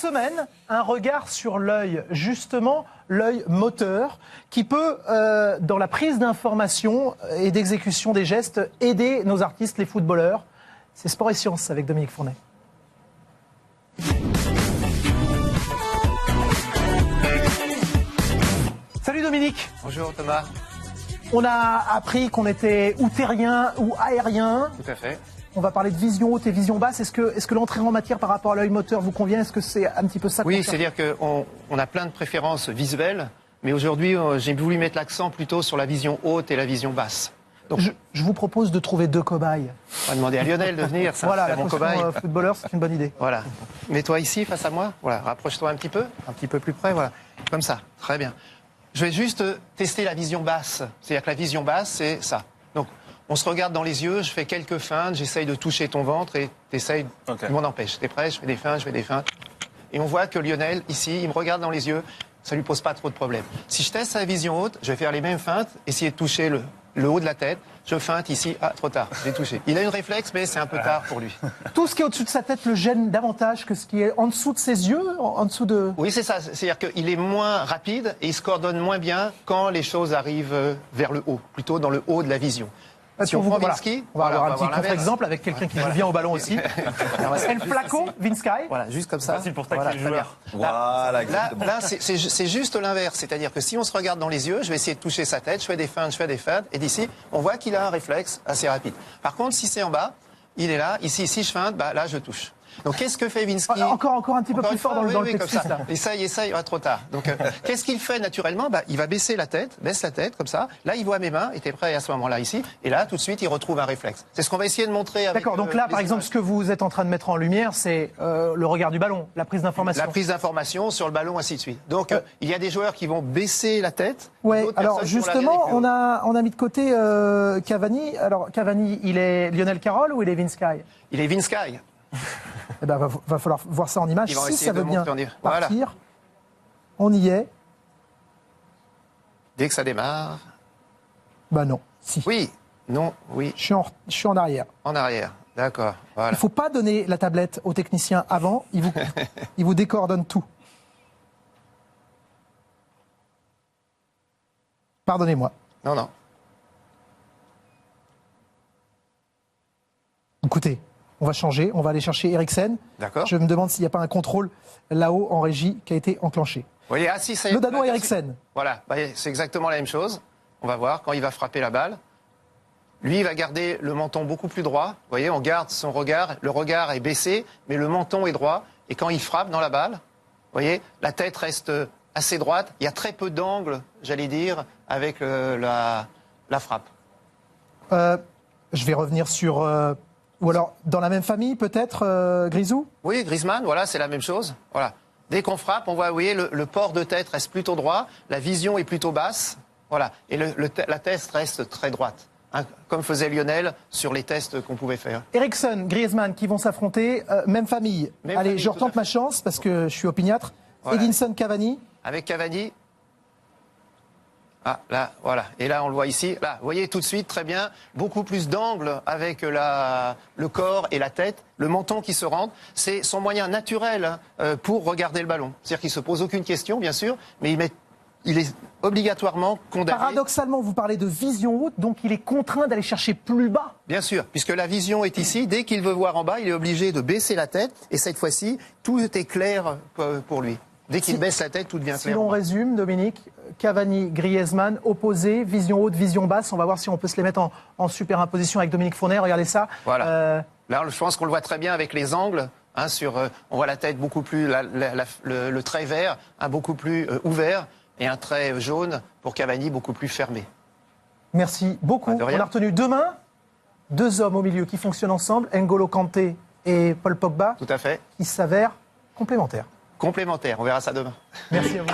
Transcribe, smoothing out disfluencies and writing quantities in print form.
semaine, un regard sur l'œil, justement l'œil moteur, qui peut, dans la prise d'information et d'exécution des gestes, aider nos artistes, les footballeurs. C'est Sport et Sciences avec Dominique Fournet. Salut Dominique. Bonjour Thomas. On a appris qu'on était ou terrien ou aérien. Tout à fait. On va parler de vision haute et vision basse. Est-ce que l'entrée en matière par rapport à l'œil moteur vous convient? Est-ce que c'est un petit peu ça? Oui, c'est-à-dire qu'on a plein de préférences visuelles, mais aujourd'hui j'ai voulu mettre l'accent plutôt sur la vision haute et la vision basse. Donc, je vous propose de trouver deux cobayes. On va demander à Lionel de venir, ça voilà, c'est mon cobaye. Footballeur, c'est une bonne idée. Voilà. Mets-toi ici face à moi. Voilà, rapproche-toi un petit peu plus près. Voilà, comme ça. Très bien. Je vais juste tester la vision basse. C'est-à-dire que la vision basse, c'est ça. Donc, on se regarde dans les yeux, je fais quelques feintes, j'essaye de toucher ton ventre et t'essayes, tu m'en empêches. T'es prêt? Je fais des feintes. Et on voit que Lionel, ici, il me regarde dans les yeux, ça lui pose pas trop de problème. Si je teste sa vision haute, je vais faire les mêmes feintes, essayer de toucher le haut de la tête. Je feinte ici, trop tard, j'ai touché. Il a une réflexe, mais c'est un peu tard pour lui. Tout ce qui est au-dessus de sa tête le gêne davantage que ce qui est en dessous de ses yeux, en dessous de... Oui, c'est ça. C'est-à-dire qu'il est moins rapide et il se coordonne moins bien quand les choses arrivent vers le haut, plutôt dans le haut de la vision. Si on prend Vinsky, on va avoir un petit contre-exemple avec quelqu'un qui joue bien au ballon aussi. El Flaco, Vinsky. Voilà, juste comme ça. Facile pour tacler le joueur. Voilà, là c'est juste l'inverse. C'est-à-dire que si on se regarde dans les yeux, je vais essayer de toucher sa tête, je fais des feintes, et d'ici, on voit qu'il a un réflexe assez rapide. Par contre, si c'est en bas, il est là, ici, si je feinte, là, je touche. Donc, qu'est-ce que fait Vinsky? Encore un petit peu plus fort dans le texte. Essaye, trop tard. Donc, qu'est-ce qu'il fait naturellement? Il va baisse la tête, comme ça. Là, il voit mes mains, il était prêt à ce moment-là ici. Et là, tout de suite, il retrouve un réflexe. C'est ce qu'on va essayer de montrer avec... D'accord, donc là, par exemple, ce que vous êtes en train de mettre en lumière, c'est le regard du ballon, la prise d'information. La prise d'information sur le ballon, ainsi de suite. Donc, il y a des joueurs qui vont baisser la tête. Ouais, alors justement, on a mis de côté Cavani. Alors, Cavani, il est Lionel Carroll ou il est Vinsky? Il est Vinsky. Eh ben, va falloir voir ça en image. Si ça veut bien partir, voilà. On y est. Dès que ça démarre. Bah non. Si. Oui. Non. Oui. Je suis en arrière. En arrière. D'accord. Voilà. Il ne faut pas donner la tablette au technicien avant. Il vous décoordonne tout. Pardonnez-moi. Non. Écoutez. On va changer, on va aller chercher Eriksen. D'accord. Je me demande s'il n'y a pas un contrôle là-haut en régie qui a été enclenché. Vous voyez, ça y est. Le Danois Eriksen. Voilà, c'est exactement la même chose. On va voir quand il va frapper la balle. Lui, il va garder le menton beaucoup plus droit. Vous voyez, on garde son regard. Le regard est baissé, mais le menton est droit. Et quand il frappe dans la balle, vous voyez, la tête reste assez droite. Il y a très peu d'angle, j'allais dire, avec la frappe. Je vais revenir sur... Ou alors, dans la même famille, peut-être, Grisou? Oui, Griezmann, voilà, c'est la même chose. Voilà. Dès qu'on frappe, on voit, vous voyez, le port de tête reste plutôt droit, la vision est plutôt basse, voilà, et la tête reste très droite, hein, comme faisait Lionel sur les tests qu'on pouvait faire. Eriksen, Griezmann qui vont s'affronter, même famille. Allez, je retente ma chance parce que je suis opiniâtre. Voilà. Edinson, Cavani. Avec Cavani. Ah, là, voilà. Et là, on le voit ici. Là, vous voyez tout de suite, très bien, beaucoup plus d'angle avec le corps et la tête, le menton qui se rentre. C'est son moyen naturel pour regarder le ballon. C'est-à-dire qu'il ne se pose aucune question, bien sûr, mais il est obligatoirement condamné. Paradoxalement, vous parlez de vision haute, donc il est contraint d'aller chercher plus bas. Bien sûr, puisque la vision est ici. Dès qu'il veut voir en bas, il est obligé de baisser la tête. Et cette fois-ci, tout est clair pour lui. Dès qu'il baisse la tête, tout devient clair. Si l'on résume, Dominique, Cavani, Griezmann, opposés, vision haute, vision basse. On va voir si on peut se les mettre en superimposition avec Dominique Fournet. Regardez ça. Voilà. Là, je pense qu'on le voit très bien avec les angles. Hein, on voit la tête beaucoup plus, le trait vert, beaucoup plus ouvert, et un trait jaune pour Cavani beaucoup plus fermé. Merci beaucoup. On a retenu demain deux hommes au milieu qui fonctionnent ensemble, N'Golo Kanté et Paul Pogba. Tout à fait. Qui s'avèrent complémentaires. Complémentaires, on verra ça demain. Merci à vous.